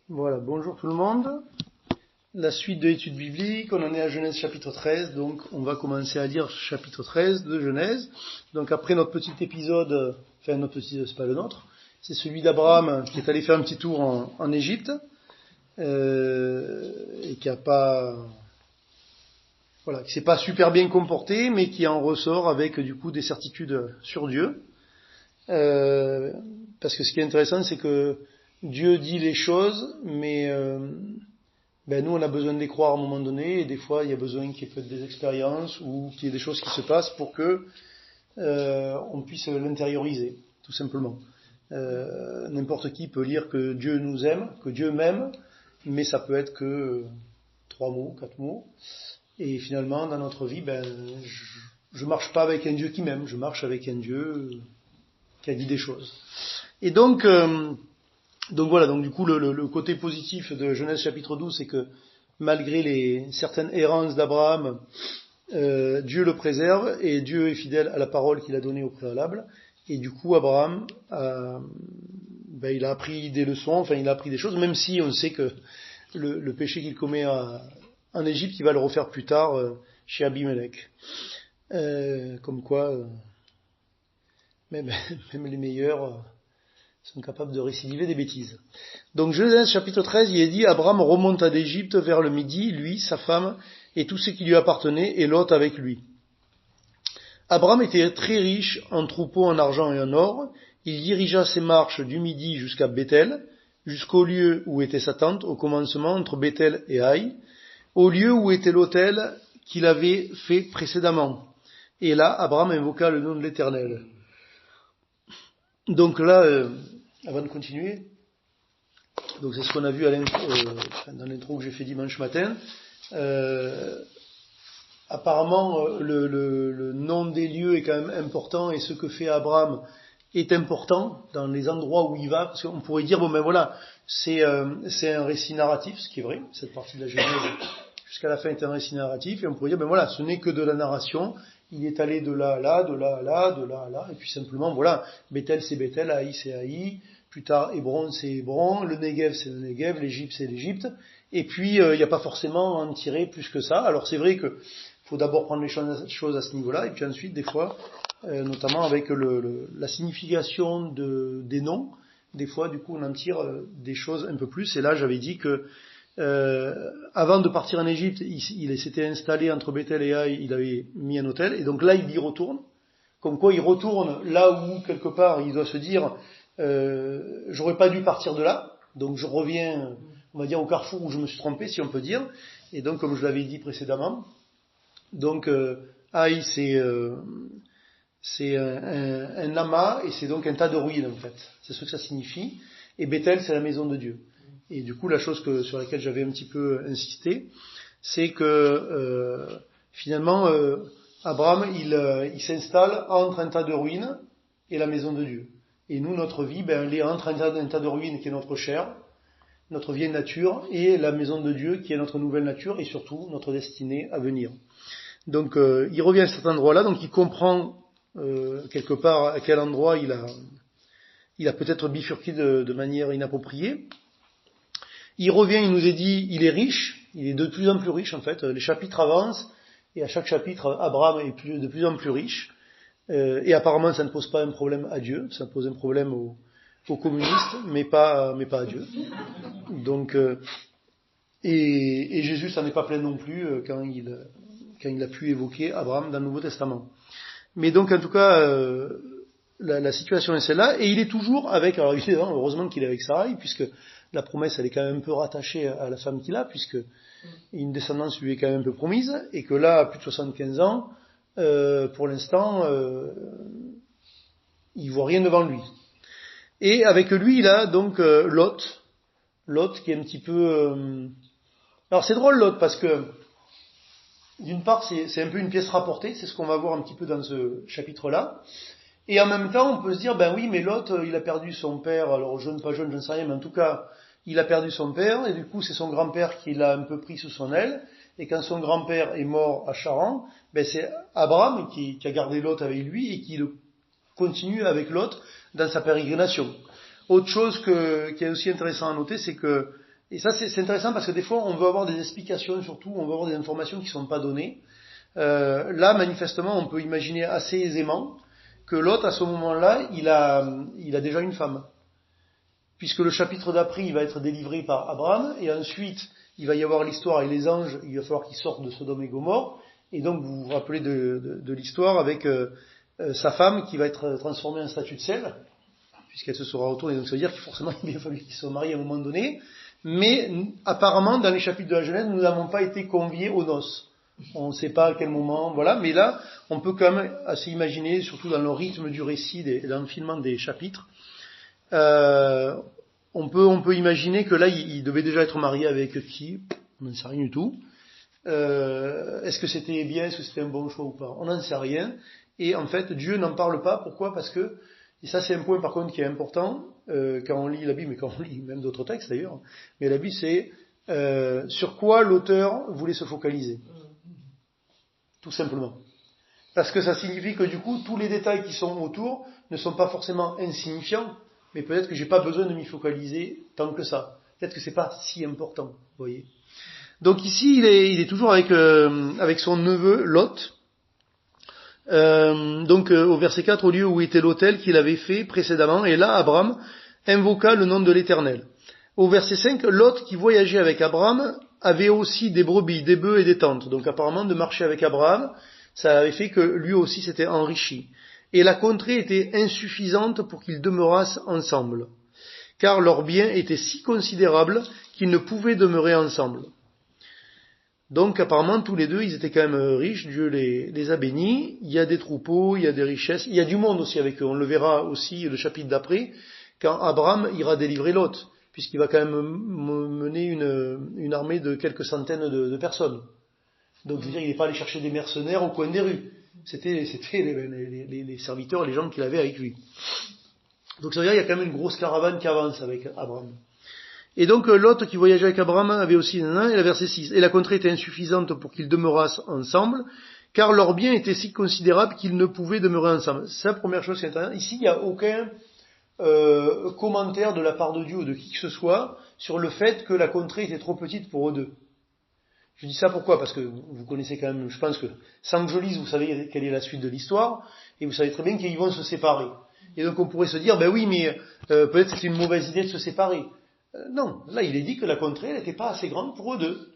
Voilà, bonjour tout le monde. La suite de l'étude biblique, on en est à Genèse chapitre 13, donc on va commencer à lire chapitre 13 de Genèse. Donc après notre petit épisode, c'est pas le nôtre, c'est celui d'Abraham qui est allé faire un petit tour en Égypte, et qui s'est pas super bien comporté, mais qui en ressort avec du coup des certitudes sur Dieu. Parce que ce qui est intéressant, c'est que Dieu dit les choses, mais nous on a besoin de les croire à un moment donné, et des fois il y a besoin qu'il y ait peut-être des expériences ou qu'il y ait des choses qui se passent pour que on puisse l'intérioriser, tout simplement. N'importe qui peut lire que Dieu nous aime, que Dieu m'aime, mais ça peut être que 3 mots, 4 mots, et finalement dans notre vie, je marche pas avec un Dieu qui m'aime, je marche avec un Dieu qui a dit des choses. Et donc voilà, donc du coup le côté positif de Genèse chapitre 12, c'est que malgré certaines errances d'Abraham, Dieu le préserve et Dieu est fidèle à la parole qu'il a donnée au préalable. Et du coup Abraham il a appris des leçons, il a appris des choses, même si on sait que le péché qu'il commet en Égypte, il va le refaire plus tard chez Abimelech. Comme quoi même les meilleurs sont capables de récidiver des bêtises. Donc Genèse chapitre 13, il est dit, Abraham remonta d'Égypte vers le midi, lui, sa femme, et tout ce qui lui appartenait, et Lot avec lui. Abraham était très riche en troupeaux, en argent et en or. Il dirigea ses marches du midi jusqu'à Béthel, jusqu'au lieu où était sa tente, au commencement entre Béthel et Haï, au lieu où était l'autel qu'il avait fait précédemment. Et là, Abraham invoqua le nom de l'Éternel. Donc là, avant de continuer, donc c'est ce qu'on a vu dans l'intro que j'ai fait dimanche matin. Apparemment, le nom des lieux est quand même important, et ce que fait Abraham est important dans les endroits où il va, parce qu'on pourrait dire c'est un récit narratif, ce qui est vrai. Cette partie de la Genèse jusqu'à la fin est un récit narratif, et on pourrait dire ce n'est que de la narration. Il est allé de là à là, de là à là, de là à là, et puis simplement Béthel c'est Béthel, Haï c'est Haï, plus tard Hébron c'est Hébron, le Negev c'est le Negev, l'Égypte c'est l'Égypte, et puis il n'y a pas forcément à en tirer plus que ça. Alors c'est vrai que faut d'abord prendre les choses à ce niveau-là, et puis ensuite des fois, notamment avec la signification des noms, des fois du coup on en tire des choses un peu plus, et là j'avais dit que avant de partir en Égypte, il s'était installé entre Béthel et Haï, il avait mis un hôtel, et donc là il y retourne, comme quoi il retourne là où quelque part il doit se dire j'aurais pas dû partir de là, donc je reviens, on va dire, au carrefour où je me suis trompé, si on peut dire. Et donc comme je l'avais dit précédemment, donc Haï c'est un amas, et c'est donc un tas de ruines en fait, c'est ce que ça signifie, et Béthel c'est la maison de Dieu. Et du coup, la chose sur laquelle j'avais un petit peu insisté, c'est que finalement, Abraham, il s'installe entre un tas de ruines et la maison de Dieu. Et nous, notre vie, elle est entre un tas de ruines qui est notre chair, notre vieille nature, et la maison de Dieu qui est notre nouvelle nature, et surtout notre destinée à venir. Donc, il revient à cet endroit-là, donc il comprend quelque part à quel endroit il a peut-être bifurqué de manière inappropriée. Il revient, il nous est dit, il est riche, il est de plus en plus riche en fait, les chapitres avancent, et à chaque chapitre, Abraham est de plus en plus riche, et apparemment ça ne pose pas un problème à Dieu, ça pose un problème aux communistes, mais pas à Dieu. Donc, et Jésus s'en est pas plaint non plus quand il a pu évoquer Abraham dans le Nouveau Testament. Mais donc en tout cas, la situation est celle-là, et il est toujours avec, alors évidemment, heureusement qu'il est avec Sarai, puisque la promesse elle est quand même un peu rattachée à la femme qu'il a, puisque une descendance lui est quand même un peu promise, et que là, à plus de 75 ans, pour l'instant, il voit rien devant lui. Et avec lui, il a donc Lot qui est un petit peu... Alors c'est drôle Lot, parce que d'une part c'est un peu une pièce rapportée, c'est ce qu'on va voir un petit peu dans ce chapitre-là. Et en même temps, on peut se dire, oui, mais Lot, il a perdu son père, alors jeune, pas jeune, je ne sais rien, mais en tout cas, il a perdu son père, et du coup, c'est son grand-père qui l'a un peu pris sous son aile, et quand son grand-père est mort à Charan, c'est Abraham qui a gardé Lot avec lui, et qui le continue avec Lot dans sa pérégrination. Autre chose qui est aussi intéressant à noter, c'est que Et ça, c'est intéressant parce que des fois, on veut avoir des explications, surtout, on veut avoir des informations qui ne sont pas données. Là, manifestement, on peut imaginer assez aisément que Lot, à ce moment-là, il a déjà une femme. Puisque le chapitre d'après, il va être délivré par Abraham, et ensuite, il va y avoir l'histoire avec les anges, il va falloir qu'ils sortent de Sodome et Gomorrhe, et donc vous vous rappelez de l'histoire avec sa femme qui va être transformée en statue de sel, puisqu'elle se sera retournée, donc ça veut dire qu'il forcément il a fallu qu'ils soient mariés à un moment donné, mais apparemment, dans les chapitres de la Genèse, nous n'avons pas été conviés aux noces. On ne sait pas à quel moment, voilà, mais là, on peut quand même assez imaginer, surtout dans le rythme du récit et dans le filement des chapitres, on peut imaginer que là, il devait déjà être marié avec qui? On n'en sait rien du tout. Est-ce que c'était bien, est-ce que c'était un bon choix ou pas? On n'en sait rien. Et en fait, Dieu n'en parle pas. Pourquoi? Parce que, et ça c'est un point par contre qui est important, quand on lit la Bible, mais quand on lit même d'autres textes d'ailleurs, mais la Bible c'est sur quoi l'auteur voulait se focaliser. Tout simplement. Parce que ça signifie que du coup, tous les détails qui sont autour ne sont pas forcément insignifiants, mais peut-être que j'ai pas besoin de m'y focaliser tant que ça. Peut-être que c'est pas si important, vous voyez. Donc ici, il est toujours avec son neveu Lot. Au verset 4, au lieu où était l'autel qu'il avait fait précédemment, et là, Abraham invoqua le nom de l'Éternel. Au verset 5, Lot, qui voyageait avec Abraham, avait aussi des brebis, des bœufs et des tentes. Donc apparemment, de marcher avec Abraham, ça avait fait que lui aussi s'était enrichi. Et la contrée était insuffisante pour qu'ils demeurassent ensemble, car leurs biens étaient si considérables qu'ils ne pouvaient demeurer ensemble. Donc apparemment tous les deux ils étaient quand même riches, Dieu les a bénis, il y a des troupeaux, il y a des richesses, il y a du monde aussi avec eux, on le verra aussi le chapitre d'après, quand Abraham ira délivrer Lot, puisqu'il va quand même mener une armée de quelques centaines de personnes. Donc je veux dire, il n'est pas allé chercher des mercenaires au coin des rues, c'était les serviteurs, les gens qu'il avait avec lui. Donc ça veut dire qu'il y a quand même une grosse caravane qui avance avec Abraham. Et donc Lot qui voyageait avec Abraham avait aussi et la verset 6. Et la contrée était insuffisante pour qu'ils demeurassent ensemble, car leurs biens étaient si considérables qu'ils ne pouvaient demeurer ensemble. C'est la première chose qui est intéressante. Ici, il n'y a aucun commentaire de la part de Dieu ou de qui que ce soit sur le fait que la contrée était trop petite pour eux deux. Je dis ça pourquoi? Parce que vous connaissez quand même, je pense que sans que je lise, vous savez quelle est la suite de l'histoire, et vous savez très bien qu'ils vont se séparer. Et donc on pourrait se dire, ben oui, mais peut-être c'est une mauvaise idée de se séparer. Non, là il est dit que la contrée n'était pas assez grande pour eux deux.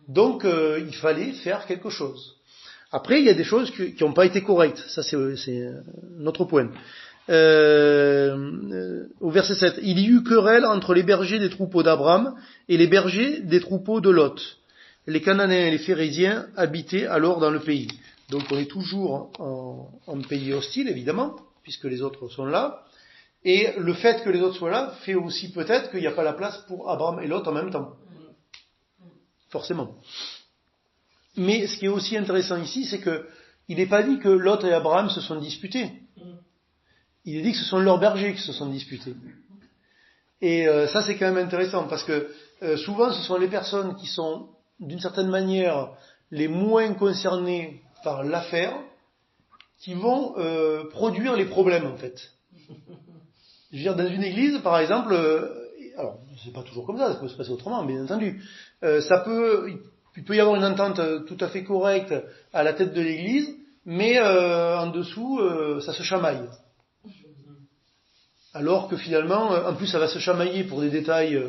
Donc il fallait faire quelque chose. Après il y a des choses qui n'ont pas été correctes, ça c'est notre point. Au verset 7, il y eut querelle entre les bergers des troupeaux d'Abraham et les bergers des troupeaux de Lot. Les Cananéens et les Phérésiens habitaient alors dans le pays. Donc on est toujours en pays hostile évidemment, puisque les autres sont là. Et le fait que les autres soient là fait aussi peut-être qu'il n'y a pas la place pour Abraham et Lot en même temps. Forcément. Mais ce qui est aussi intéressant ici, c'est que il n'est pas dit que Lot et Abraham se sont disputés. Il est dit que ce sont leurs bergers qui se sont disputés. Et ça c'est quand même intéressant, parce que souvent ce sont les personnes qui sont d'une certaine manière les moins concernées par l'affaire qui vont produire les problèmes en fait. Je veux dire, dans une église, par exemple, alors c'est pas toujours comme ça peut se passer autrement, bien entendu. Il peut y avoir une entente tout à fait correcte à la tête de l'église, mais en dessous, ça se chamaille. Alors que finalement, en plus, ça va se chamailler pour des détails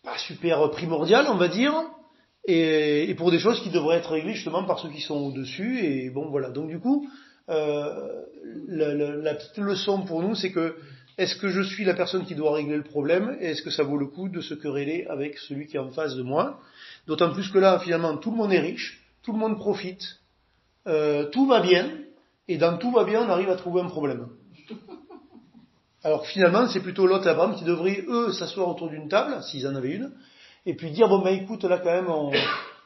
pas super primordiaux, on va dire, et pour des choses qui devraient être réglées justement par ceux qui sont au-dessus. Et bon, voilà. Donc du coup, la petite leçon pour nous, c'est que est-ce que je suis la personne qui doit régler le problème, et est-ce que ça vaut le coup de se quereller avec celui qui est en face de moi? D'autant plus que là, finalement, tout le monde est riche, tout le monde profite, tout va bien, et dans tout va bien, on arrive à trouver un problème. Alors finalement, c'est plutôt Lot et Abraham qui devraient, eux, s'asseoir autour d'une table, s'ils en avaient une, et puis dire, bon ben écoute, là quand même,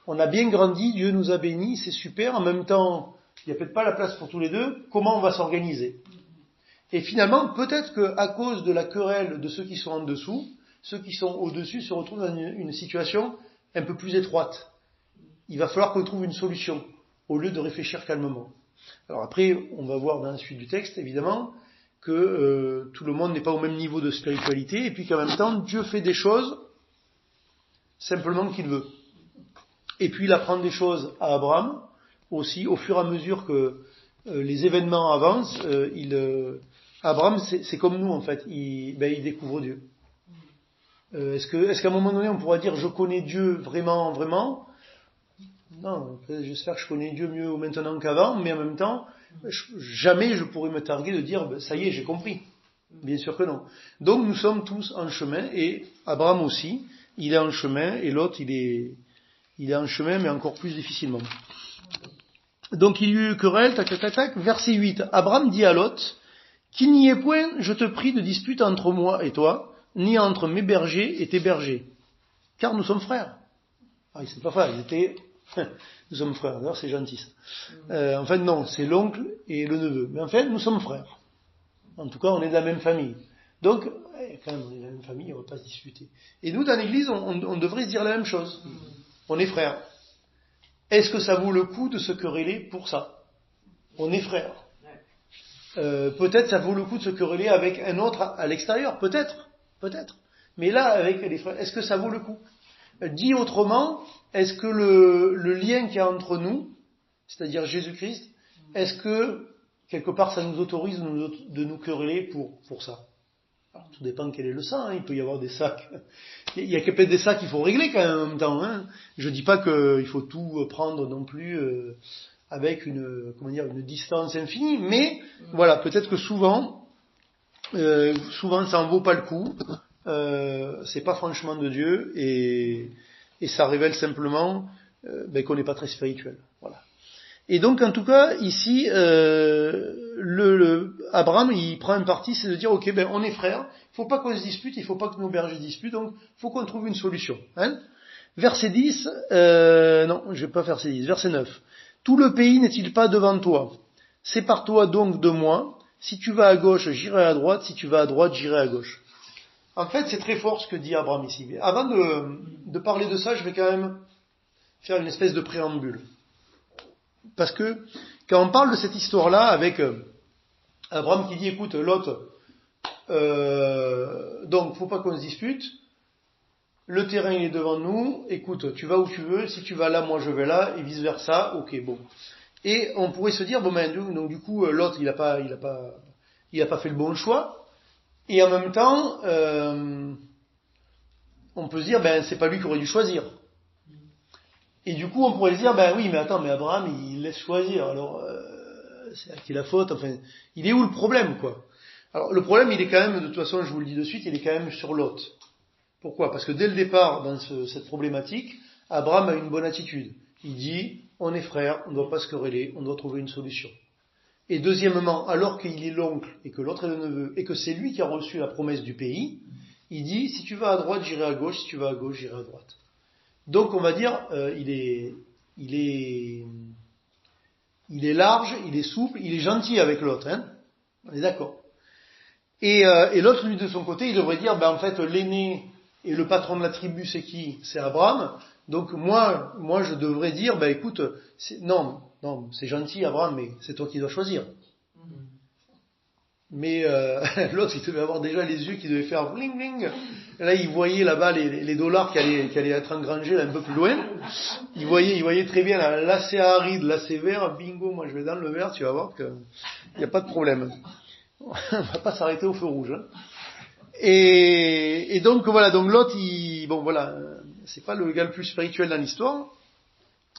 on a bien grandi, Dieu nous a bénis, c'est super, en même temps, il n'y a peut-être pas la place pour tous les deux, comment on va s'organiser? Et finalement, peut-être qu'à cause de la querelle de ceux qui sont en dessous, ceux qui sont au-dessus se retrouvent dans une situation un peu plus étroite. Il va falloir qu'on trouve une solution, au lieu de réfléchir calmement. Alors après, on va voir dans la suite du texte, évidemment, que tout le monde n'est pas au même niveau de spiritualité, et puis qu'en même temps, Dieu fait des choses simplement qu'il veut. Et puis il apprend des choses à Abraham, aussi, au fur et à mesure que les événements avancent, Abraham, c'est comme nous en fait, il découvre Dieu. Est-ce qu'à un moment donné on pourra dire je connais Dieu vraiment, vraiment? Non, j'espère que je connais Dieu mieux maintenant qu'avant, mais en même temps, jamais je pourrais me targuer de dire ça y est, j'ai compris. Bien sûr que non. Donc nous sommes tous en chemin, et Abraham aussi, il est en chemin, et l'autre il est en chemin, mais encore plus difficilement. Donc il y eut querelle, tac, tac, tac, tac. Verset 8. Abraham dit à Lot, qu'il n'y ait point, je te prie, de dispute entre moi et toi, ni entre mes bergers et tes bergers. Car nous sommes frères. Ah, ils ne sont pas frères, ils étaient... Nous sommes frères, d'ailleurs c'est gentil ça. En fait non, c'est l'oncle et le neveu. Mais en fait, nous sommes frères. En tout cas, on est de la même famille. Donc, quand même, on est de la même famille, on ne va pas se disputer. Et nous, dans l'église, on devrait se dire la même chose. On est frères. Est-ce que ça vaut le coup de se quereller pour ça? On est frères. Peut-être ça vaut le coup de se quereller avec un autre à l'extérieur. Peut-être. Mais là, avec les frères, est-ce que ça vaut le coup? Dit autrement, est-ce que le lien qu'il y a entre nous, c'est-à-dire Jésus-Christ, est-ce que quelque part ça nous autorise de nous quereller pour ça? Alors, tout dépend quel est le sang, il peut y avoir des sacs. Il y a peut-être des sacs qu'il faut régler quand même en même temps. Je dis pas qu'il faut tout prendre non plus avec une distance infinie, mais voilà, peut-être que souvent ça en vaut pas le coup. C'est pas franchement de Dieu, et ça révèle simplement qu'on n'est pas très spirituel. Voilà. Et donc en tout cas ici Abraham il prend un parti, c'est de dire ok, on est frères, il faut pas qu'on se dispute, il faut pas que nos bergers disputent, donc il faut qu'on trouve une solution. Verset 10, non, je vais pas verset 10, verset 9. Tout le pays n'est-il pas devant toi? Sépare-toi donc de moi. Si tu vas à gauche, j'irai à droite. Si tu vas à droite, j'irai à gauche. En fait, c'est très fort ce que dit Abraham ici. Mais avant de parler de ça, je vais quand même faire une espèce de préambule. Parce que quand on parle de cette histoire-là avec Abraham qui dit, écoute, Lot, donc faut pas qu'on se dispute. Le terrain il est devant nous. Écoute, tu vas où tu veux. Si tu vas là, moi je vais là, et vice versa. Ok, bon. Et on pourrait se dire, donc du coup, Lot il a pas fait le bon choix. Et en même temps, on peut se dire, c'est pas lui qui aurait dû choisir. Et du coup, on pourrait se dire, oui, mais attends, mais Abraham, il laisse choisir. Alors, c'est à qui la faute? Enfin, il est où le problème, quoi? Alors, le problème, il est quand même, de toute façon, je vous le dis de suite, il est quand même sur Lot. Pourquoi? Parce que dès le départ, dans cette problématique, Abraham a une bonne attitude. Il dit, on est frères, on ne doit pas se quereller, on doit trouver une solution. Et deuxièmement, alors qu'il est l'oncle et que l'autre est le neveu et que c'est lui qui a reçu la promesse du pays, il dit si tu vas à droite, j'irai à gauche, si tu vas à gauche, j'irai à droite. Donc on va dire il est large, il est souple, il est gentil avec l'autre, on est d'accord. Et l'autre lui de son côté, il devrait dire en fait l'aîné et le patron de la tribu c'est qui? C'est Abraham. Donc moi je devrais dire écoute, non, c'est gentil Abraham, mais c'est toi qui dois choisir. Mais l'autre, il devait avoir déjà les yeux qui devaient faire bling bling. Là, il voyait là-bas les dollars qui allaient être engrangés là un peu plus loin. Il voyait très bien là c'est aride, là c'est vert, bingo, moi je vais dans le vert, tu vas voir que il n'y a pas de problème. On va pas s'arrêter au feu rouge. Et donc voilà, donc l'autre, c'est pas le gars le plus spirituel dans l'histoire.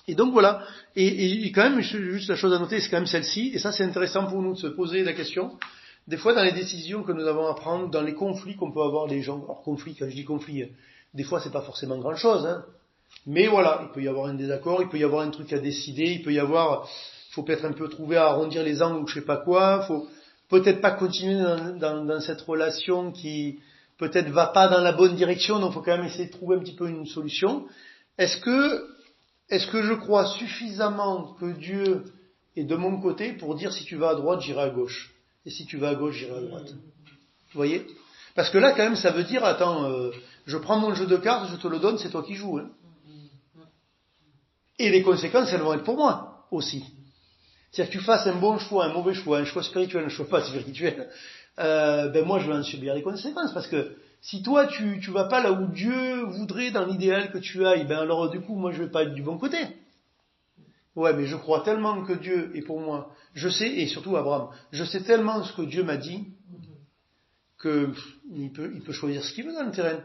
Et donc voilà, et quand même, juste la chose à noter, c'est quand même celle-ci, et ça c'est intéressant pour nous de se poser la question. Des fois dans les décisions que nous avons à prendre, dans les conflits qu'on peut avoir les gens, alors conflit, quand je dis conflit, des fois c'est pas forcément grand chose, mais voilà, il peut y avoir un désaccord, il peut y avoir un truc à décider, il faut peut-être un peu trouver à arrondir les angles ou je sais pas quoi, faut peut-être pas continuer dans cette relation qui peut-être va pas dans la bonne direction, donc il faut quand même essayer de trouver un petit peu une solution. Est-ce que je crois suffisamment que Dieu est de mon côté pour dire si tu vas à droite, j'irai à gauche, et si tu vas à gauche, j'irai à droite? Vous voyez? Parce que là, quand même, ça veut dire, je prends mon jeu de cartes, je te le donne, c'est toi qui joues. Et les conséquences, elles vont être pour moi aussi. C'est-à-dire que tu fasses un bon choix, un mauvais choix, un choix spirituel, un choix pas spirituel, moi je vais en subir les conséquences, parce que Si toi, tu vas pas là où Dieu voudrait dans l'idéal que tu ailles, ben alors du coup, moi, je vais pas être du bon côté. Ouais, mais je crois tellement que Dieu est pour moi. Je sais, et surtout Abraham, je sais tellement ce que Dieu m'a dit que il peut choisir ce qu'il veut dans le terrain.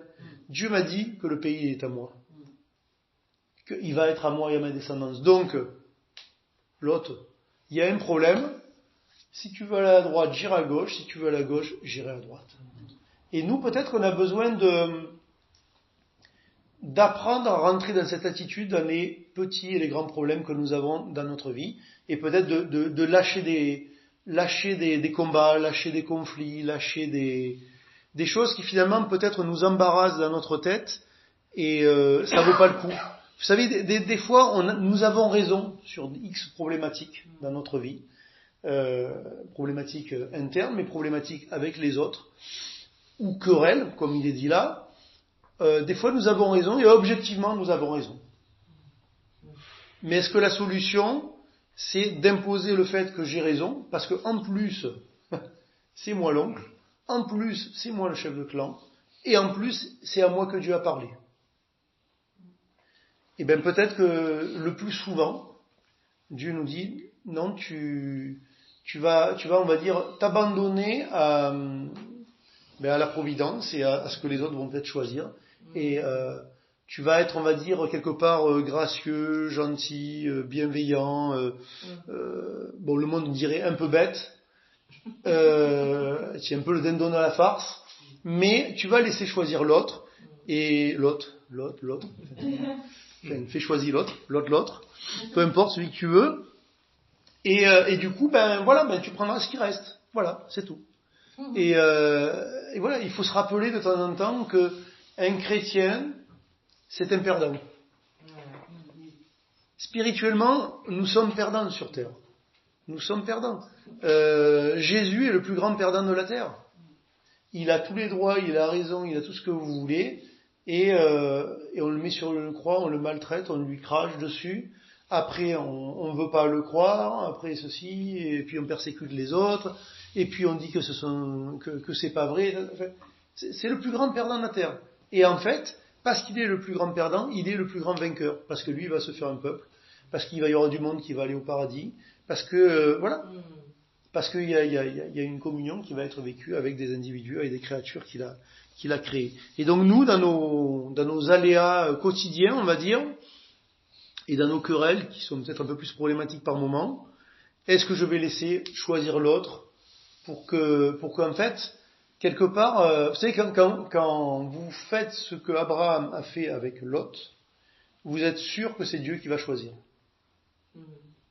Dieu m'a dit que le pays est à moi, qu'il va être à moi et à ma descendance. Donc, l'autre, il y a un problème. Si tu veux aller à droite, j'irai à gauche. Si tu veux aller à gauche, j'irai à droite. Et nous, peut-être qu'on a besoin d'apprendre à rentrer dans cette attitude dans les petits et les grands problèmes que nous avons dans notre vie, et peut-être de lâcher des combats, lâcher des conflits, lâcher des choses qui finalement peut-être nous embarrassent dans notre tête, et ça vaut pas le coup. Vous savez, des fois, nous avons raison sur X problématiques dans notre vie, problématiques internes, mais problématiques avec les autres, ou querelles, comme il est dit là. Des fois nous avons raison, et objectivement nous avons raison. Mais est-ce que la solution, c'est d'imposer le fait que j'ai raison, parce que en plus, c'est moi l'oncle, en plus, c'est moi le chef de clan, et en plus, c'est à moi que Dieu a parlé. Et bien peut-être que le plus souvent, Dieu nous dit, non, tu vas, on va dire, t'abandonner à la providence et à ce que les autres vont peut-être choisir. Et tu vas être, on va dire, quelque part gracieux, gentil, bienveillant, bon, le monde dirait un peu bête, c'est un peu le dindon à la farce, mais tu vas laisser choisir l'autre, et l'autre, fais choisir l'autre, peu importe celui que tu veux, et du coup, tu prendras ce qui reste, voilà, c'est tout. Et voilà, il faut se rappeler de temps en temps que un chrétien, c'est un perdant. Spirituellement, nous sommes perdants sur terre. Nous sommes perdants. Jésus est le plus grand perdant de la terre. Il a tous les droits, il a raison, il a tout ce que vous voulez, et on le met sur une croix, on le maltraite, on lui crache dessus. Après, on veut pas le croire, après ceci, et puis on persécute les autres, et puis on dit que c'est pas vrai. C'est le plus grand perdant de la terre. Et en fait, parce qu'il est le plus grand perdant, il est le plus grand vainqueur. Parce que lui, il va se faire un peuple. Parce qu'il va y avoir du monde qui va aller au paradis. Parce que, voilà. Parce qu'il y a une communion qui va être vécue avec des individus, avec des créatures qu'il a créées. Et donc nous, dans nos aléas quotidiens, on va dire, et dans nos querelles, qui sont peut-être un peu plus problématiques par moment, est-ce que je vais laisser choisir l'autre pour qu'en fait, quelque part, vous savez, quand vous faites ce que Abraham a fait avec Lot, vous êtes sûr que c'est Dieu qui va choisir.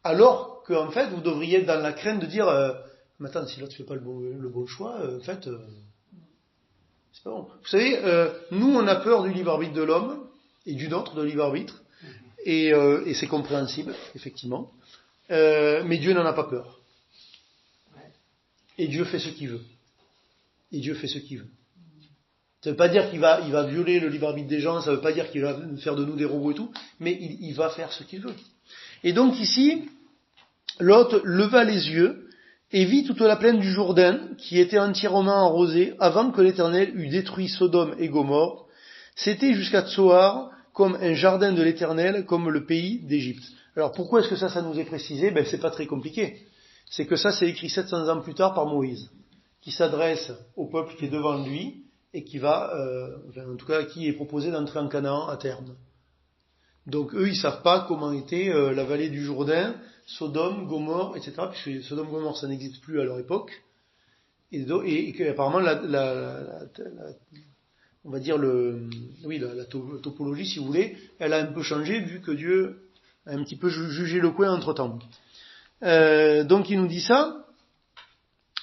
Alors qu'en fait, vous devriez être dans la crainte de dire, mais attends, si Lot ne fait pas le bon choix, en fait, c'est pas bon. Vous savez, nous, on a peur du libre arbitre de l'homme, et du nôtre, de libre arbitre, et c'est compréhensible, effectivement, mais Dieu n'en a pas peur. Et Dieu fait ce qu'il veut. Et Dieu fait ce qu'il veut. Ça ne veut pas dire qu'il va violer le libre arbitre des gens, ça ne veut pas dire qu'il va faire de nous des robots et tout, mais il va faire ce qu'il veut. Et donc ici, Lot leva les yeux et vit toute la plaine du Jourdain, qui était entièrement arrosée, avant que l'Éternel eût détruit Sodome et Gomorrhe. C'était jusqu'à Tsoar, comme un jardin de l'Éternel, comme le pays d'Égypte. Alors pourquoi est-ce que ça nous est précisé? C'est pas très compliqué. C'est que ça, c'est écrit 700 ans plus tard par Moïse, qui s'adresse au peuple qui est devant lui, et qui va, en tout cas, qui est proposé d'entrer en Canaan à terme. Donc eux, ils savent pas comment était la vallée du Jourdain, Sodome, Gomorrhe, etc. Puisque Sodome, Gomorrhe, ça n'existe plus à leur époque. Et apparemment, on va dire la topologie, si vous voulez, elle a un peu changé vu que Dieu a un petit peu jugé le coin entre temps. Donc il nous dit ça.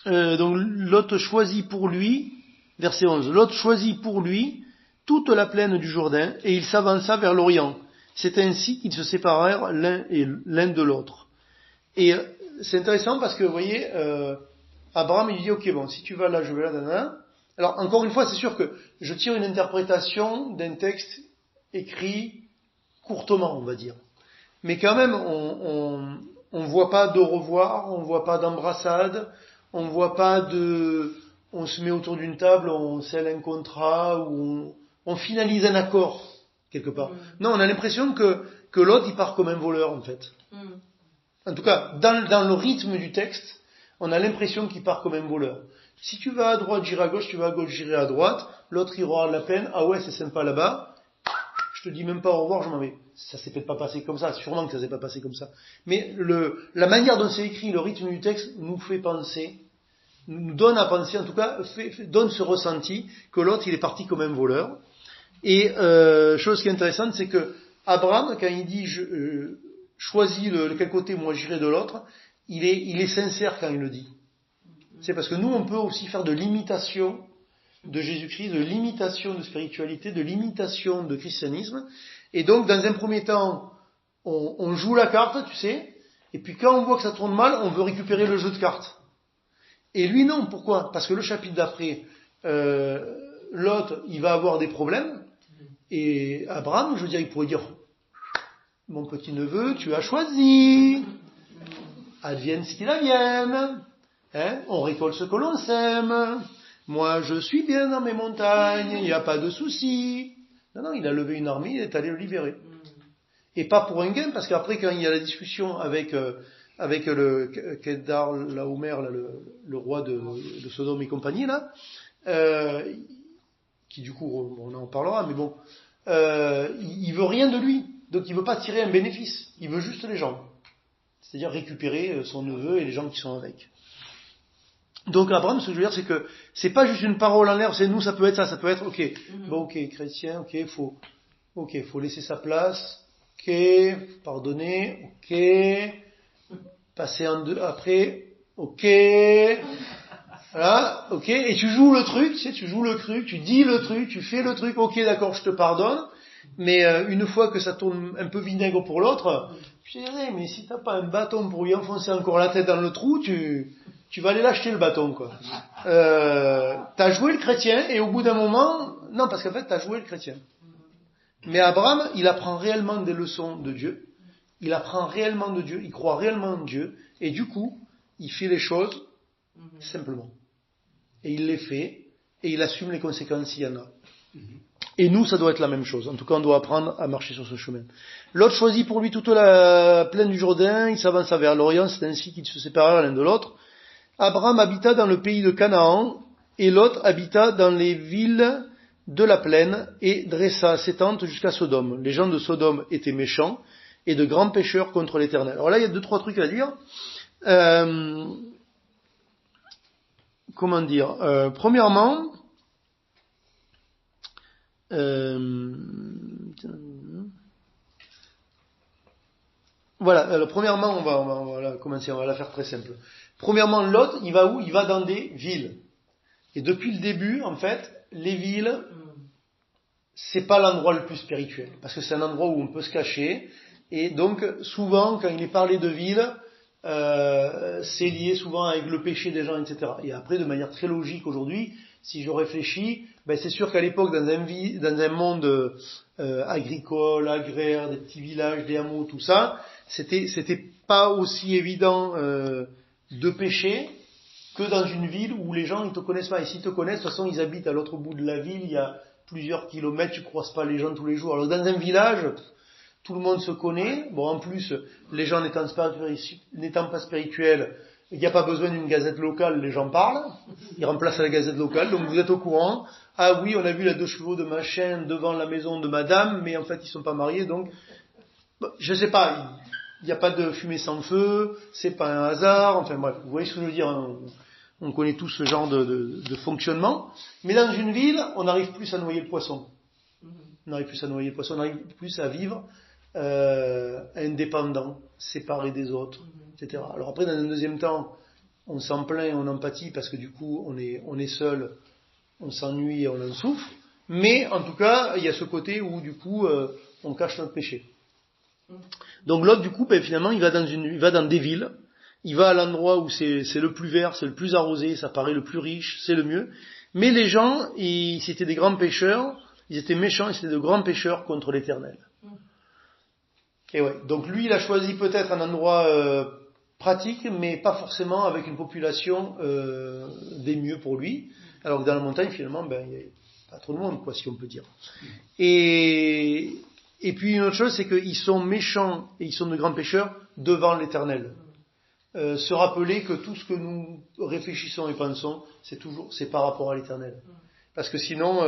Donc Lot choisit pour lui, verset 11, Lot choisit pour lui toute la plaine du Jourdain, et il s'avança vers l'Orient. C'est ainsi qu'ils se séparèrent l'un de l'autre. Et c'est intéressant parce que, vous voyez, Abraham, il dit, ok, bon, si tu vas là, je vais là. Alors, encore une fois, c'est sûr que je tire une interprétation d'un texte écrit courtement, on va dire. Mais quand même, on voit pas de revoir, on voit pas d'embrassade, on voit pas on se met autour d'une table, on scelle un contrat, ou on finalise un accord, quelque part. Non, on a l'impression que l'autre, il part comme un voleur, en fait. En tout cas, dans le rythme du texte, on a l'impression qu'il part comme un voleur. Si tu vas à droite, j'irai à gauche, tu vas à gauche, j'irai à droite, l'autre, il aura la peine, ah ouais, c'est sympa là-bas, je te dis même pas au revoir, je m'en vais. Ça s'est peut-être pas passé comme ça, sûrement que ça s'est pas passé comme ça. Mais la manière dont c'est écrit, le rythme du texte, nous fait penser, nous donne à penser, en tout cas, donne ce ressenti que l'autre, il est parti comme un voleur. Et chose qui est intéressante, c'est que Abraham, quand il dit choisis quel côté, moi j'irai de l'autre, il est sincère quand il le dit. C'est parce que nous, on peut aussi faire de l'imitation de Jésus-Christ, de l'imitation de spiritualité, de l'imitation de christianisme. Et donc, dans un premier temps, on joue la carte, tu sais, et puis quand on voit que ça tourne mal, on veut récupérer le jeu de cartes. Et lui, non. Pourquoi? Parce que le chapitre d'après, l'autre, il va avoir des problèmes. Et Abraham, je veux dire, il pourrait dire, mon petit neveu, tu as choisi. Advienne ce qu'il advienne. Hein? On récolte ce que l'on sème. Moi, je suis bien dans mes montagnes, il n'y a pas de souci. Non, il a levé une armée, il est allé le libérer. Et pas pour un gain, parce qu'après, quand il y a la discussion avec le Kedar Laomer, le roi de Sodome et compagnie, là, qui du coup, on en parlera, mais bon, il veut rien de lui, donc il veut pas tirer un bénéfice, il veut juste les gens, c'est-à-dire récupérer son neveu et les gens qui sont avec. Donc Abraham, ce que je veux dire, c'est que c'est pas juste une parole en l'air, c'est nous, ça peut être ça, ça peut être, ok, bon, ok, chrétien, ok, faut laisser sa place, ok, pardonner, ok, passer en deux, après, ok, voilà, ok, et tu joues le truc, tu sais, tu joues le truc, tu dis le truc, tu fais le truc, ok, d'accord, je te pardonne, mais une fois que ça tourne un peu vinaigre pour l'autre, je dirais, mais si t'as pas un bâton pour lui enfoncer encore la tête dans le trou, tu vas aller l'acheter le bâton, quoi. T'as joué le chrétien, et au bout d'un moment, non, parce qu'en fait, t'as joué le chrétien. Mais Abraham, il apprend réellement des leçons de Dieu, il apprend réellement de Dieu, il croit réellement en Dieu, et du coup, il fait les choses simplement. Et il les fait, et il assume les conséquences s'il y en a. Et nous, ça doit être la même chose. En tout cas, on doit apprendre à marcher sur ce chemin. L'autre choisit pour lui toute la plaine du Jourdain, il s'avance vers l'Orient, c'est ainsi qu'ils se séparèrent l'un de l'autre. Abraham habita dans le pays de Canaan, et Lot habita dans les villes de la plaine, et dressa ses tentes jusqu'à Sodome. Les gens de Sodome étaient méchants, et de grands pécheurs contre l'Éternel. Alors là, il y a 2-3 trucs à dire. Comment dire, premièrement, voilà, alors premièrement, on va commencer, on va la faire très simple. Premièrement, Lot, il va où? Il va dans des villes. Et depuis le début, en fait, les villes, c'est pas l'endroit le plus spirituel, parce que c'est un endroit où on peut se cacher, et donc, souvent, quand il est parlé de villes, c'est lié souvent avec le péché des gens, etc. Et après, de manière très logique aujourd'hui, si je réfléchis, ben c'est sûr qu'à l'époque, dans un monde agricole, agraire, des petits villages, des hameaux, tout ça, c'était pas aussi évident de pécher que dans une ville où les gens ils te connaissent pas. Et s'ils te connaissent, de toute façon, ils habitent à l'autre bout de la ville, il y a plusieurs kilomètres, tu croises pas les gens tous les jours. Alors dans un village, tout le monde se connaît. Bon, en plus, les gens n'étant pas spirituels, il n'y a pas besoin d'une gazette locale, les gens parlent. Ils remplacent la gazette locale, donc vous êtes au courant. Ah oui, on a vu la 2 chevaux de machin devant la maison de madame, mais en fait, ils sont pas mariés, donc, je sais pas, il n'y a pas de fumée sans feu, c'est pas un hasard, enfin bref, vous voyez ce que je veux dire, hein. On connaît tous ce genre de fonctionnement. Mais dans une ville, on n'arrive plus à noyer le poisson. On n'arrive plus à noyer le poisson, on n'arrive plus à vivre indépendant, séparé des autres, etc. Alors après, dans un deuxième temps, on s'en plaint, on empathie parce que du coup, on est seul, on s'ennuie et on en souffre. Mais en tout cas, il y a ce côté où du coup, on cache notre péché. Donc l'autre, du coup, finalement, il va dans des villes. Il va à l'endroit où c'est le plus vert, c'est le plus arrosé, ça paraît le plus riche, c'est le mieux. Mais les gens, c'était des grands pécheurs, ils étaient méchants, et c'était de grands pécheurs contre l'Éternel. Et ouais. Donc lui, il a choisi peut-être un endroit pratique, mais pas forcément avec une population des mieux pour lui. Alors que dans la montagne, finalement, il n'y a pas trop de monde, quoi, si on peut dire. Et puis une autre chose, c'est qu'ils sont méchants et ils sont de grands pécheurs devant l'Éternel. Se rappeler que tout ce que nous réfléchissons et pensons, c'est par rapport à l'Éternel. Parce que sinon,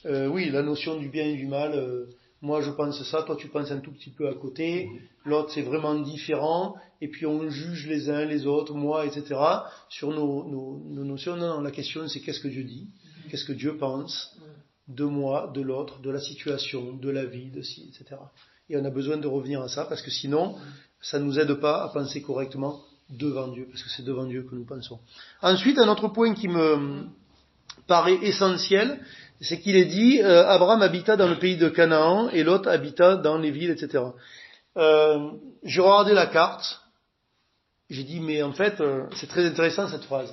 oui, la notion du bien et du mal, moi je pense ça, toi tu penses un tout petit peu à côté, l'autre c'est vraiment différent, et puis on juge les uns les autres, moi, etc. sur nos notions. Non, la question c'est qu'est-ce que Dieu dit, qu'est-ce que Dieu pense de moi, de l'autre, de la situation, de la vie, de ci, etc. Et on a besoin de revenir à ça, parce que sinon, ça ne nous aide pas à penser correctement devant Dieu, parce que c'est devant Dieu que nous pensons. Ensuite, un autre point qui me paraît essentiel, c'est qu'il est dit, Abraham habita dans le pays de Canaan, et Lot habita dans les villes, etc. J'ai regardé la carte, j'ai dit, mais en fait, c'est très intéressant cette phrase,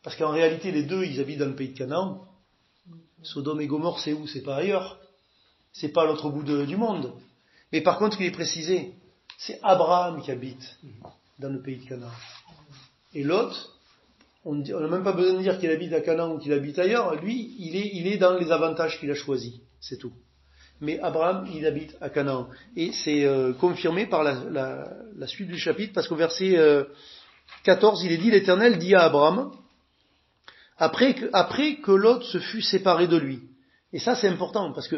parce qu'en réalité, les deux, ils habitent dans le pays de Canaan. Sodome et Gomorrhe, c'est où? C'est pas ailleurs. C'est pas à l'autre bout du monde. Mais par contre, il est précisé, c'est Abraham qui habite dans le pays de Canaan. Et Lot, on n'a même pas besoin de dire qu'il habite à Canaan ou qu'il habite ailleurs. Lui, il est dans les avantages qu'il a choisis. C'est tout. Mais Abraham, il habite à Canaan. Et c'est confirmé par la suite du chapitre, parce qu'au verset 14, il est dit, l'Éternel dit à Abraham, après que Lot se fut séparé de lui. Et ça, c'est important, parce que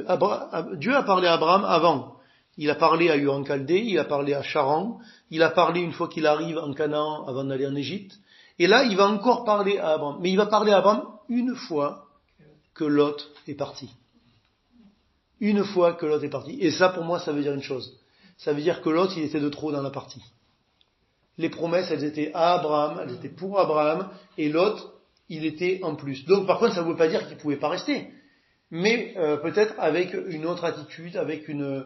Dieu a parlé à Abraham avant. Il a parlé à Ur en Chaldée, il a parlé à Charan, il a parlé une fois qu'il arrive en Canaan avant d'aller en Égypte. Et là, il va encore parler à Abraham. Mais il va parler à Abraham une fois que Lot est parti. Une fois que Lot est parti. Et ça, pour moi, ça veut dire une chose. Ça veut dire que Lot, il était de trop dans la partie. Les promesses, elles étaient à Abraham, elles étaient pour Abraham, et Lot, il était en plus. Donc, par contre, ça ne veut pas dire qu'il ne pouvait pas rester. Mais peut-être avec une autre attitude, avec une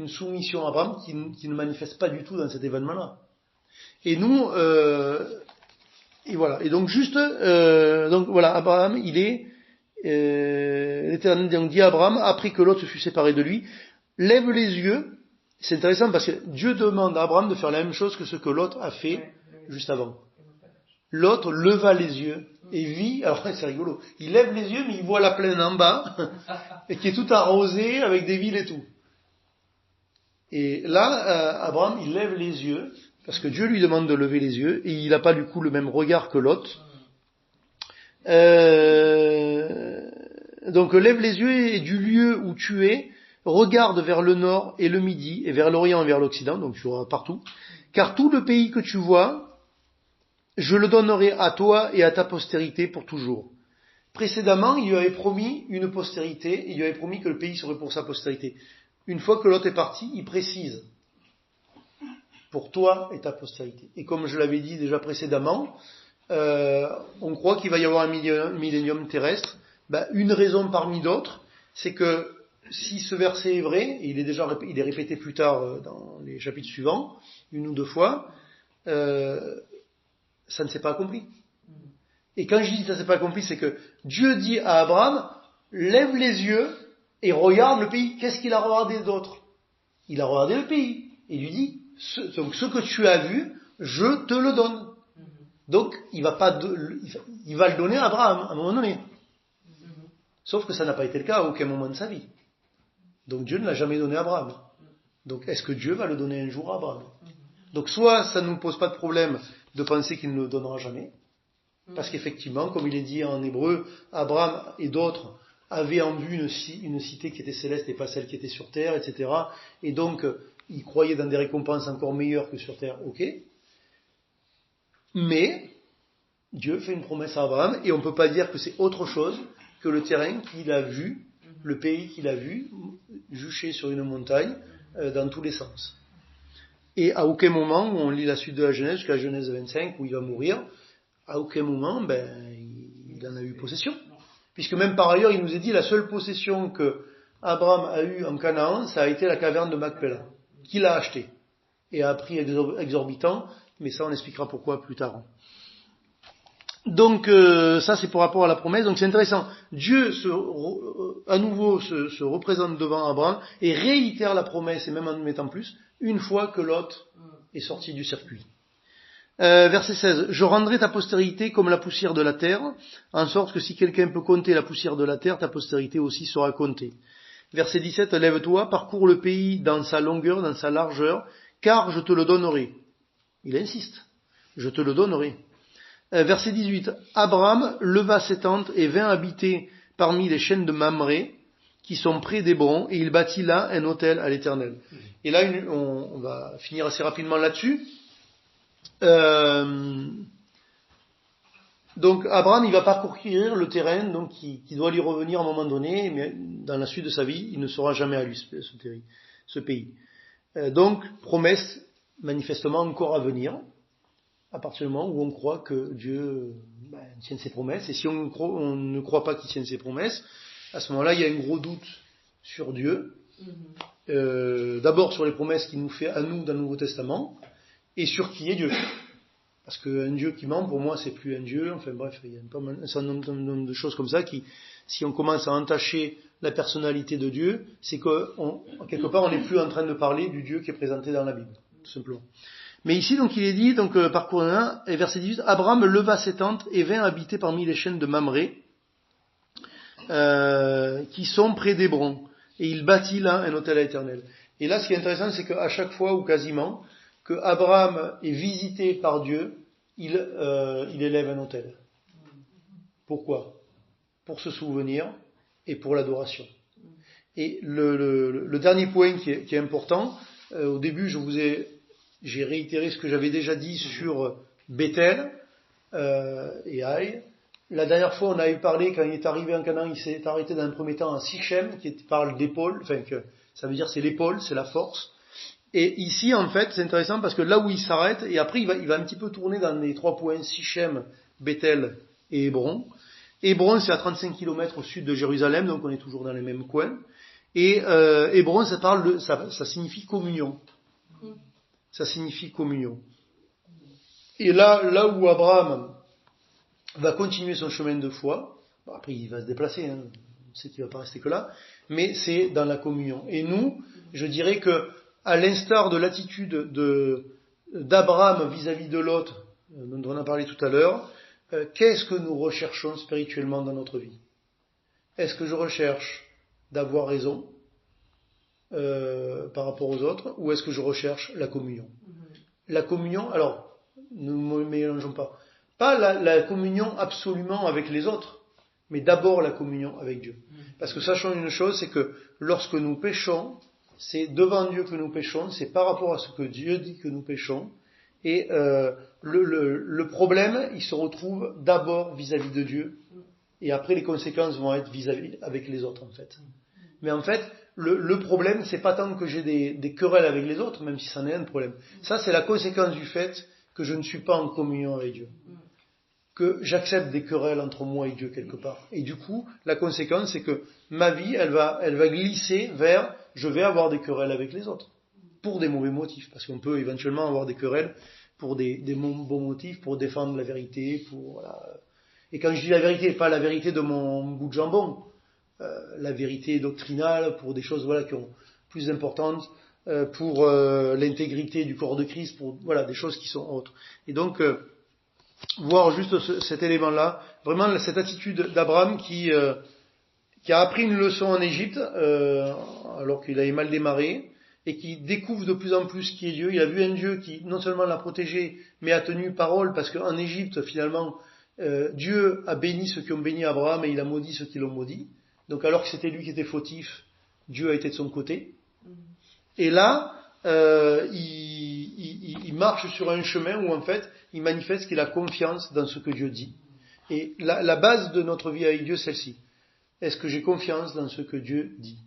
soumission à Abraham qui ne manifeste pas du tout dans cet événement-là. Et nous, et voilà. Et donc donc voilà, Abraham, il est l'Éternel dit à Abraham, après que Lot se fut séparé de lui, lève les yeux. C'est intéressant parce que Dieu demande à Abraham de faire la même chose que ce que Lot a fait juste avant. Lot leva les yeux et vit, alors c'est rigolo, il lève les yeux mais il voit la plaine en bas, et qui est tout arrosée avec des villes et tout. Et là, Abraham, il lève les yeux, parce que Dieu lui demande de lever les yeux, et il n'a pas du coup le même regard que Lot. Donc lève les yeux et du lieu où tu es, regarde vers le nord et le midi, et vers l'orient et vers l'occident, donc tu auras partout, car tout le pays que tu vois, je le donnerai à toi et à ta postérité pour toujours. Précédemment, il lui avait promis une postérité, il lui avait promis que le pays serait pour sa postérité. Une fois que Lot est parti, il précise, pour toi et ta postérité. Et comme je l'avais dit déjà précédemment, on croit qu'il va y avoir un millénium terrestre. Une raison parmi d'autres, c'est que si ce verset est vrai, et il est répété plus tard dans les chapitres suivants, une ou deux fois, ça ne s'est pas accompli. Et quand je dis ça ne s'est pas accompli, c'est que Dieu dit à Abraham, lève les yeux et regarde le pays. Qu'est-ce qu'il a regardé d'autre? Il a regardé le pays. Et il lui dit, ce que tu as vu, je te le donne. Donc, il va le donner à Abraham à un moment donné. Sauf que ça n'a pas été le cas à aucun moment de sa vie. Donc Dieu ne l'a jamais donné à Abraham. Donc est-ce que Dieu va le donner un jour à Abraham? Donc soit ça ne nous pose pas de problème de penser qu'il ne le donnera jamais, parce qu'effectivement, comme il est dit en hébreu, Abraham et d'autres avaient en vue une cité qui était céleste et pas celle qui était sur terre, etc. Et donc, ils croyaient dans des récompenses encore meilleures que sur terre, ok. Mais, Dieu fait une promesse à Abraham, et on ne peut pas dire que c'est autre chose que le terrain qu'il a vu, le pays qu'il a vu, juché sur une montagne, dans tous les sens. Et à aucun moment, où on lit la suite de la Genèse, jusqu'à la Genèse 25, où il va mourir, à aucun moment, il en a eu possession. Puisque même par ailleurs, il nous est dit, la seule possession que Abraham a eue en Canaan, ça a été la caverne de Macpéla, qu'il a achetée. Et à un prix exorbitant, mais ça on expliquera pourquoi plus tard. Donc ça c'est pour rapport à la promesse. Donc c'est intéressant. Dieu à nouveau se représente devant Abraham et réitère la promesse, et même en mettant plus, une fois que Lot est sorti du circuit. Verset 16. Je rendrai ta postérité comme la poussière de la terre, en sorte que si quelqu'un peut compter la poussière de la terre, ta postérité aussi sera comptée. Verset 17. Lève-toi, parcours le pays dans sa longueur, dans sa largeur, car je te le donnerai. Il insiste. Je te le donnerai. Verset 18. Abraham leva ses tentes et vint habiter parmi les chaînes de Mamré, qui sont près d'Hébron, et il bâtit là un autel à l'Éternel. Et là, on va finir assez rapidement là-dessus. Donc Abraham, il va parcourir le terrain donc qui doit lui revenir à un moment donné, mais dans la suite de sa vie, il ne sera jamais à lui ce pays. Donc promesse manifestement encore à venir, à partir du moment où on croit que Dieu tienne ses promesses. Et si on ne croit pas qu'il tienne ses promesses, à ce moment-là, il y a un gros doute sur Dieu. D'abord sur les promesses qu'il nous fait à nous dans le Nouveau Testament, et sur qui est Dieu. Parce qu'un Dieu qui ment, pour moi, c'est plus un Dieu. Enfin bref, il y a un certain nombre de choses comme ça qui, si on commence à entacher la personnalité de Dieu, c'est que quelque part, on n'est plus en train de parler du Dieu qui est présenté dans la Bible, tout simplement. Mais ici, donc, il est dit, donc, parcours 1, et verset 18, Abraham leva ses tentes et vint habiter parmi les chaînes de Mamré, qui sont près d'Hébron. Et il bâtit là un autel à l'Éternel. Et là, ce qui est intéressant, c'est qu'à chaque fois, ou quasiment, que Abraham est visité par Dieu, il élève un autel. Pourquoi ? Pour se souvenir et pour l'adoration. Et le dernier point qui est important, au début, j'ai réitéré ce que j'avais déjà dit sur Bethel et Haï. La dernière fois, on avait parlé, quand il est arrivé en Canaan, il s'est arrêté dans un premier temps à Sichem, qui parle d'épaule, enfin que ça veut dire c'est l'épaule, c'est la force. Et ici, en fait, c'est intéressant parce que là où il s'arrête, et après il va un petit peu tourner dans les 3 points, Sichem, Bethel et Hébron. Hébron, c'est à 35 km au sud de Jérusalem, donc on est toujours dans les mêmes coins. Et Hébron, ça signifie communion. Ça signifie communion. Et là où Abraham va continuer son chemin de foi, après il va se déplacer, on sait qu'il ne va pas rester que là, mais c'est dans la communion. Et nous, je dirais que, à l'instar de l'attitude d'Abraham vis-à-vis de Lot, dont on a parlé tout à l'heure, qu'est-ce que nous recherchons spirituellement dans notre vie ? Est-ce que je recherche d'avoir raison par rapport aux autres, ou est-ce que je recherche la communion ? La communion, alors, ne me mélangeons pas. Pas la communion absolument avec les autres, mais d'abord la communion avec Dieu. Parce que sachons une chose, c'est que lorsque nous péchons, c'est devant Dieu que nous péchons, c'est par rapport à ce que Dieu dit que nous péchons, et le problème, il se retrouve d'abord vis-à-vis de Dieu, et après les conséquences vont être vis-à-vis avec les autres en fait. Mais en fait, le problème, c'est pas tant que j'ai des querelles avec les autres, même si ça en est un problème. Ça, c'est la conséquence du fait que je ne suis pas en communion avec Dieu. Que j'accepte des querelles entre moi et Dieu quelque part. Et du coup, la conséquence, c'est que ma vie, elle va glisser vers, je vais avoir des querelles avec les autres. Pour des mauvais motifs. Parce qu'on peut éventuellement avoir des querelles pour des bons motifs, pour défendre la vérité, voilà. Et quand je dis la vérité, pas la vérité de mon bout de jambon, la vérité doctrinale, pour des choses qui ont plus importantes, pour l'intégrité du corps de Christ, pour des choses qui sont autres. Et donc, voir juste cet élément-là, vraiment cette attitude d'Abraham qui a appris une leçon en Égypte, alors qu'il avait mal démarré, et qui découvre de plus en plus qui est Dieu. Il a vu un Dieu qui non seulement l'a protégé, mais a tenu parole, parce qu'en Égypte, finalement, Dieu a béni ceux qui ont béni Abraham, et il a maudit ceux qui l'ont maudit. Donc alors que c'était lui qui était fautif, Dieu a été de son côté. Et là, il marche sur un chemin où en fait, il manifeste qu'il a confiance dans ce que Dieu dit. Et la base de notre vie avec Dieu, c'est celle-ci. Est-ce que j'ai confiance dans ce que Dieu dit ?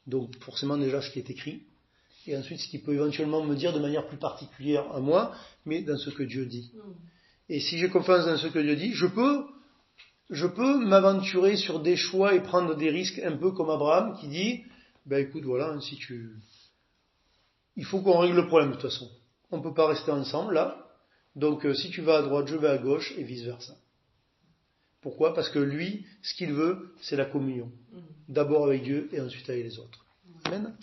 Donc forcément déjà ce qui est écrit, et ensuite ce qu'il peut éventuellement me dire de manière plus particulière à moi, mais dans ce que Dieu dit. Et si j'ai confiance dans ce que Dieu dit, je peux m'aventurer sur des choix et prendre des risques un peu comme Abraham qui dit, écoute, il faut qu'on règle le problème de toute façon. On ne peut pas rester ensemble là. Donc si tu vas à droite, je vais à gauche et vice versa. Pourquoi ? Parce que lui, ce qu'il veut, c'est la communion. D'abord avec Dieu et ensuite avec les autres. Amen.